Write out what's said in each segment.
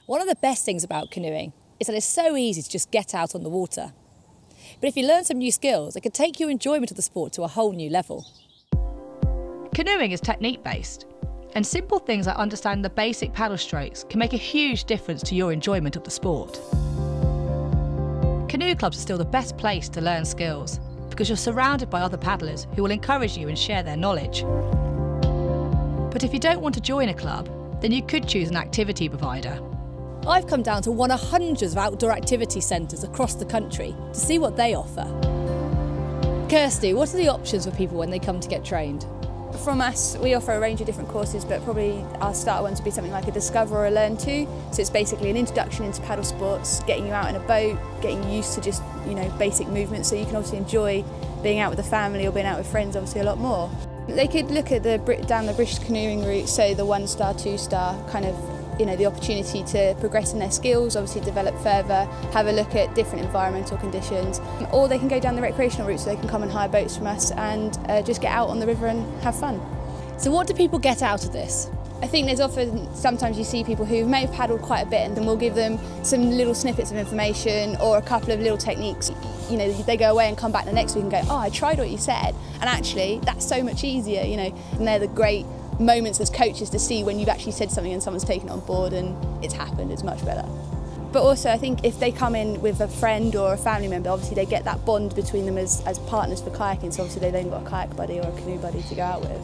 One of the best things about canoeing is that it's so easy to just get out on the water. But if you learn some new skills, it can take your enjoyment of the sport to a whole new level. Canoeing is technique-based, and simple things like understanding the basic paddle strokes can make a huge difference to your enjoyment of the sport. Canoe clubs are still the best place to learn skills because you're surrounded by other paddlers who will encourage you and share their knowledge. But if you don't want to join a club, then you could choose an activity provider. I've come down to one of hundreds of outdoor activity centres across the country to see what they offer. Kirsty, what are the options for people when they come to get trained? From us, we offer a range of different courses, but probably our starter ones would be something like a Discover or a Learn To. So it's basically an introduction into paddle sports, getting you out in a boat, getting used to just, basic movements, so you can obviously enjoy being out with the family or being out with friends obviously a lot more. They could look at down the British canoeing route, so the 1-star, 2-star, kind of, the opportunity to progress in their skills, obviously develop further, have a look at different environmental conditions, or they can go down the recreational route, so they can come and hire boats from us and just get out on the river and have fun. So what do people get out of this? I think there's often, sometimes you see people who may have paddled quite a bit, and then we'll give them some little snippets of information or a couple of little techniques. They go away and come back the next week and go, oh, I tried what you said, and actually that's so much easier, and they're the great moments as coaches to see when you've actually said something and someone's taken it on board and it's happened. It's much better. But also I think if they come in with a friend or a family member, obviously they get that bond between them as partners for kayaking, so obviously they've then got a kayak buddy or a canoe buddy to go out with.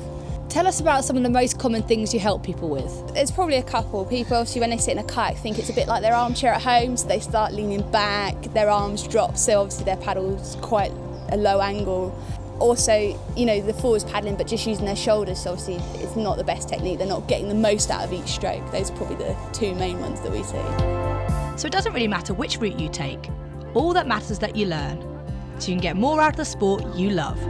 Tell us about some of the most common things you help people with. There's probably a couple. People obviously when they sit in a kayak think it's a bit like their armchair at home, so they start leaning back, their arms drop, so obviously their paddle's quite a low angle. Also, the forwards paddling but just using their shoulders, so obviously it's not the best technique, they're not getting the most out of each stroke. Those are probably the two main ones that we see. So it doesn't really matter which route you take, all that matters is that you learn, so you can get more out of the sport you love.